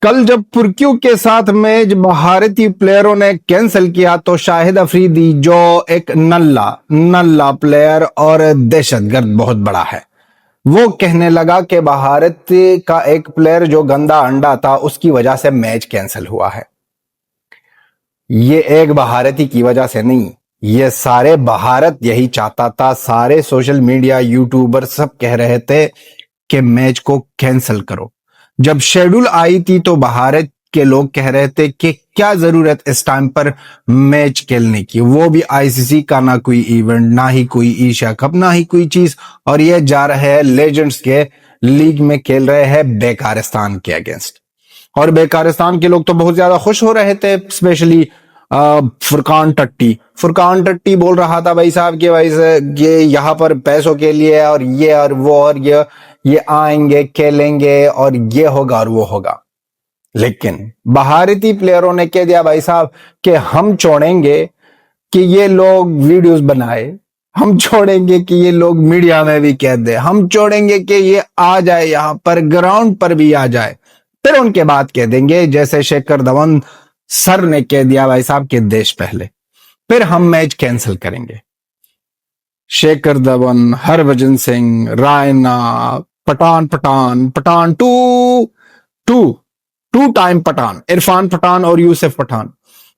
कल जब तुर्कियों के साथ मैच भारतीय प्लेयरों ने कैंसिल किया तो शाहिद अफरीदी जो एक नल्ला प्लेयर और दहशतगर्द बहुत बड़ा है, वो कहने लगा कि भारत का एक प्लेयर जो गंदा अंडा था उसकी वजह से मैच कैंसिल हुआ है। ये एक भारती की वजह से नहीं, ये सारे भारत यही चाहता था। सारे सोशल मीडिया यूट्यूबर सब कह रहे थे कि मैच को कैंसिल करो। जब शेड्यूल आई थी तो भारत के लोग कह रहे थे कि क्या जरूरत इस टाइम पर मैच खेलने की, वो भी आईसीसी का ना कोई इवेंट, ना ही कोई एशिया कप, ना ही कोई चीज, और ये जा रहे हैं लेजेंड्स के लीग में खेल रहे हैं बेकारिस्तान के अगेंस्ट। और बेकारिस्तान के लोग तो बहुत ज्यादा खुश हो रहे थे, स्पेशली फुरकान टट्टी बोल रहा था भाई साहब कि भाई ये यहाँ पर पैसों के लिए और ये और वो और ये आएंगे खेलेंगे और ये होगा और वो होगा। लेकिन भारतीय प्लेयरों ने कह दिया भाई साहब कि हम छोड़ेंगे कि ये लोग वीडियोस बनाए, हम छोड़ेंगे कि ये लोग मीडिया में भी कह दे, हम छोड़ेंगे कि ये आ जाए यहां पर ग्राउंड पर भी आ जाए, फिर उनके बाद कह देंगे जैसे शेखर धवन सर ने कह दिया भाई साहब के देश पहले, फिर हम मैच कैंसिल करेंगे। शेखर धवन, हरभजन सिंह, रायना, पठान टू टाइम पठान, इरफान पठान और यूसुफ पठान,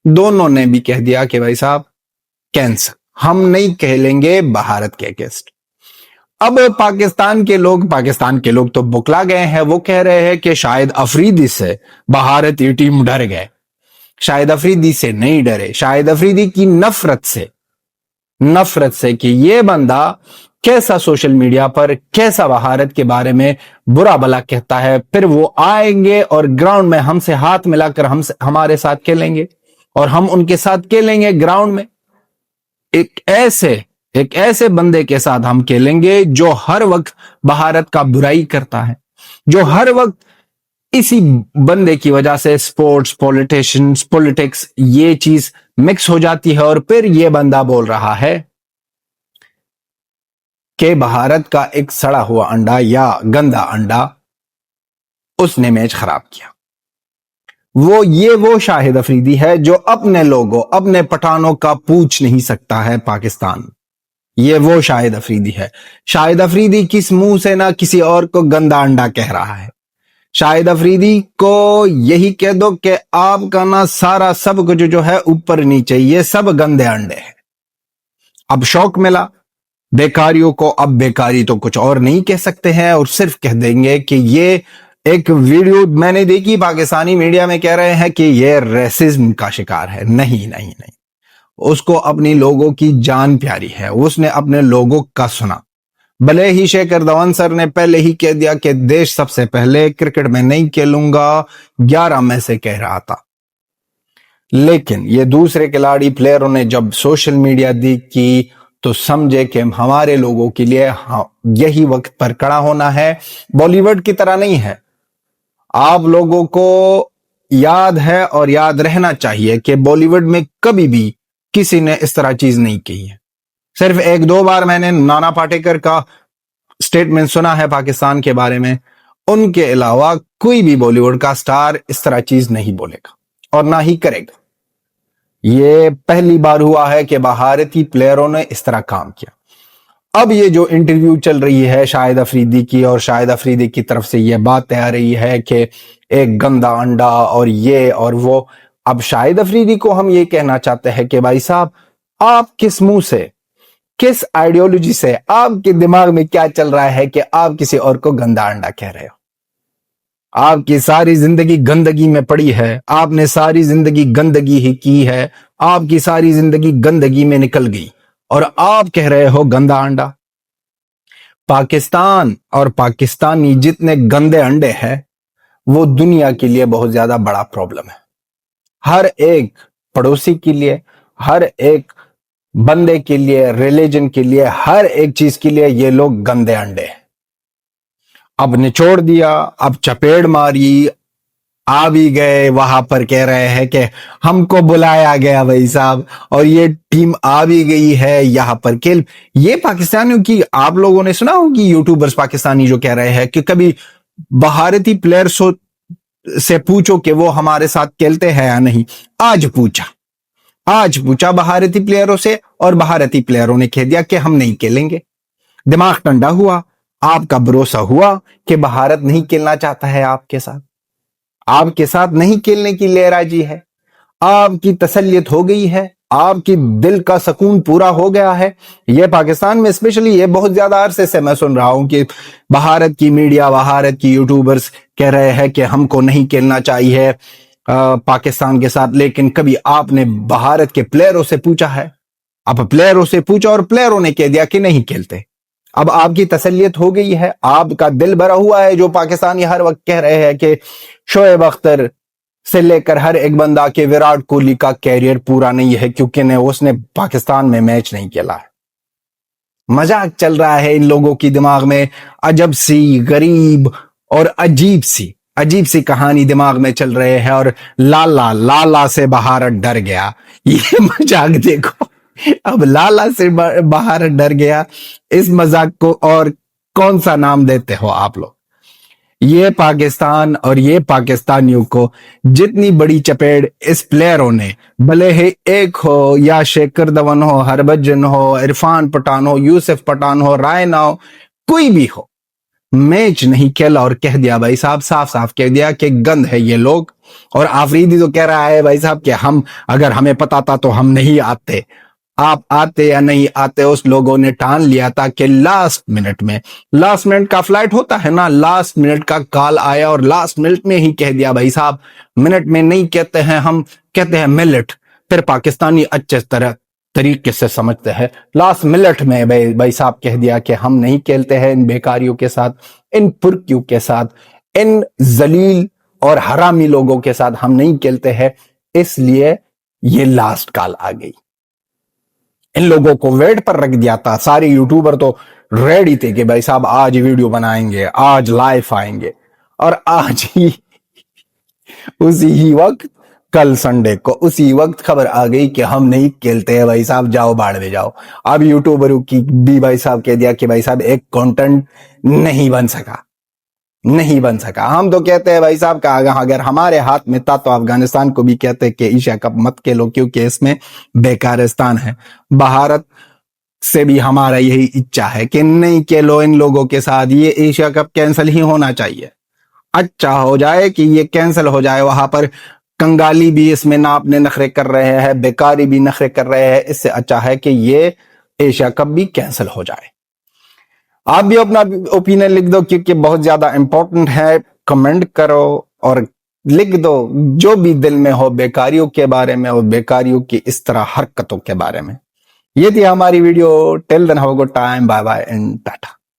दोनों ने भी कह दिया कि भाई साहब कैंसिल, हम नहीं खेलेंगे भारत के अगेंस्ट। अब पाकिस्तान के लोग तो बुकला गए हैं। वो कह रहे हैं कि शायद अफरीदी से भारतीय टीम डर गए। शायद अफरीदी से नहीं डरे, शायद अफरीदी की नफरत से कि ये बंदा कैसा सोशल मीडिया पर कैसा भारत के बारे में बुरा भला कहता है, फिर वो आएंगे और ग्राउंड में हमसे हाथ मिलाकर हमारे साथ खेलेंगे और हम उनके साथ खेलेंगे ग्राउंड में। एक ऐसे बंदे के साथ हम खेलेंगे जो हर वक्त भारत का बुराई करता है, जो हर वक्त इसी बंदे की वजह से स्पोर्ट्स, पॉलिटिक्स ये चीज मिक्स हो जाती है। और फिर ये बंदा बोल रहा है कि भारत का एक सड़ा हुआ अंडा या गंदा अंडा उसने मैच खराब किया। वो शाहिद अफरीदी है जो अपने लोगों, अपने पठानों का पूछ नहीं सकता है पाकिस्तान। ये वो शाहिद अफरीदी है। शाहिद अफरीदी किस मुंह से ना किसी और को गंदा अंडा कह रहा है। शाहिद अफरीदी को यही कह दो कि आपका ना सारा सब कुछ जो है ऊपर नीचे, ये सब गंदे अंडे हैं। अब शौक मिला बेकारियों को, अब बेकारी तो कुछ और नहीं कह सकते हैं और सिर्फ कह देंगे कि ये एक वीडियो मैंने देखी, पाकिस्तानी मीडिया में कह रहे हैं कि ये रेसिज्म का शिकार है। नहीं, उसको अपनी लोगों की जान प्यारी है, उसने अपने लोगों का सुना। भले ही शेखर धवन सर ने पहले ही कह दिया कि देश सबसे पहले, क्रिकेट में नहीं खेलूंगा, 11 में से कह रहा था। लेकिन ये दूसरे खिलाड़ी प्लेयरों ने जब सोशल मीडिया दी की तो समझे कि हमारे लोगों के लिए यही वक्त पर खड़ा होना है। बॉलीवुड की तरह नहीं है। आप लोगों को याद है और याद रहना चाहिए कि बॉलीवुड में कभी भी किसी ने इस तरह चीज नहीं की है। सिर्फ 1-2 बार मैंने नाना पाटेकर का स्टेटमेंट सुना है पाकिस्तान के बारे में, उनके अलावा कोई भी बॉलीवुड का स्टार इस तरह चीज नहीं बोलेगा और ना ही करेगा। ये पहली बार हुआ है कि भारतीय प्लेयरों ने इस तरह काम किया। अब ये जो इंटरव्यू चल रही है शाहिद अफरीदी की, और शाहिद अफरीदी की तरफ से ये बात आ रही है कि एक गंदा अंडा और ये और वो। अब शाहिद अफरीदी को हम ये कहना चाहते हैं कि भाई साहब, आप किस मुंह से, किस आइडियोलॉजी से, आपके दिमाग में क्या चल रहा है कि आप किसी और को गंदा अंडा कह रहे हो? आपकी सारी जिंदगी गंदगी में पड़ी है, आपने सारी जिंदगी गंदगी ही की है, आपकी सारी जिंदगी गंदगी में निकल गई और आप कह रहे हो गंदा अंडा। पाकिस्तान और पाकिस्तानी जितने गंदे अंडे हैं वो दुनिया के लिए बहुत ज्यादा बड़ा प्रॉब्लम है। हर एक पड़ोसी के लिए, हर एक बंदे के लिए, रिलीजन के लिए, हर एक चीज के लिए ये लोग गंदे अंडे हैं। अब निचोड़ दिया, अब चपेड़ मारी, आ भी गए वहां पर, कह रहे हैं कि हमको बुलाया गया भाई साहब और ये टीम आ भी गई है यहां पर खेल। ये पाकिस्तानियों की, आप लोगों ने सुना होगी यूट्यूबर्स पाकिस्तानी जो कह रहे हैं कि कभी भारतीय प्लेयर से पूछो कि वो हमारे साथ खेलते हैं या नहीं। आज पूछा भारतीय प्लेयरों से और भारतीय प्लेयरों ने कह दिया कि हम नहीं खेलेंगे। दिमाग ठंडा हुआ, आपका भरोसा हुआ कि भारत नहीं खेलना चाहता है आपके साथ नहीं खेलने की लेराजी है, आपकी तसल्लियत हो गई है, आपकी दिल का सुकून पूरा हो गया है। ये पाकिस्तान में स्पेशली ये बहुत ज्यादा अरसे से मैं सुन रहा हूं कि भारत की मीडिया, भारत की यूट्यूबर्स कह रहे हैं कि हमको नहीं खेलना चाहिए पाकिस्तान के साथ, लेकिन कभी आपने भारत के प्लेयरों से पूछा है? अब प्लेयरों से पूछा और प्लेयरों ने कह दिया कि नहीं खेलते। अब आपकी तसल्लियत हो गई है, आपका दिल भरा हुआ है। जो पाकिस्तानी हर वक्त कह रहे हैं कि शोएब अख्तर से लेकर हर एक बंदा के विराट कोहली का कैरियर पूरा नहीं है क्योंकि उसने पाकिस्तान में मैच नहीं खेला है। मजाक चल रहा है इन लोगों की दिमाग में, अजब सी, गरीब और अजीब सी कहानी दिमाग में चल रहे हैं। और लाला से भारत डर गया, ये मजाक देखो। अब लाला से भारत डर गया, इस मजाक को और कौन सा नाम देते हो आप लोग? ये पाकिस्तान और ये पाकिस्तानियों को जितनी बड़ी चपेट इस प्लेयरों ने, भले ही एक हो या शेखर धवन हो, हरभजन हो, इरफान पठान हो, यूसुफ पठान हो, रायना हो, कोई भी हो, मैच नहीं खेला और कह दिया भाई साहब, साफ कह दिया कि गंद है ये लोग। और आफरीदी तो कह रहा है भाई साहब कि अगर हमें पता था तो हम नहीं आते। आप आते या नहीं आते, उस लोगों ने ठान लिया था कि लास्ट मिनट का फ्लाइट होता है ना, लास्ट मिनट का कॉल आया और लास्ट मिनट में ही कह दिया भाई साहब, मिनट में नहीं कहते हैं, हम कहते हैं मिनट। फिर पाकिस्तानी अच्छे तरीके से समझते हैं, लास्ट मिनट में भाई साहब कह दिया कि हम नहीं खेलते हैं इन बेकारियों के साथ, इन पुरकियों के साथ, इन जलील और हरामी लोगों के साथ हम नहीं खेलते हैं। इसलिए ये लास्ट कॉल आ गई। इन लोगों को वेट पर रख दिया था। सारे यूट्यूबर तो रेडी थे कि भाई साहब आज वीडियो बनाएंगे, आज लाइव आएंगे, और आज ही उसी ही वक्त, कल संडे को उसी वक्त खबर आ गई कि हम नहीं खेलते हैं भाई साहब, जाओ बाढ़ में जाओ। अब यूट्यूबरों की भी भाई साहब कह दिया कि भाई साहब एक कंटेंट नहीं बन सका। हम तो कहते हैं भाई साहब का अगर हमारे हाथ में था तो अफगानिस्तान को भी कहते कि एशिया कप मत खेलो क्योंकि इसमें बेकारिस्तान है। भारत से भी हमारा यही इच्छा है कि नहीं खेलो इन लोगों के साथ, ये एशिया कप कैंसिल ही होना चाहिए। अच्छा हो जाए कि ये कैंसिल हो जाए, वहां पर कंगाली भी इसमें ना अपने नखरे कर रहे हैं, बेकारी भी नखरे कर रहे हैं। इससे अच्छा है कि ये एशिया कप भी कैंसिल हो जाए। आप भी अपना ओपिनियन लिख दो क्योंकि बहुत ज्यादा इंपॉर्टेंट है। कमेंट करो और लिख दो जो भी दिल में हो बेकारियों के बारे में और बेकारियों की इस तरह हरकतों के बारे में। ये थी हमारी video. Till then have a good time, bye bye and Tata.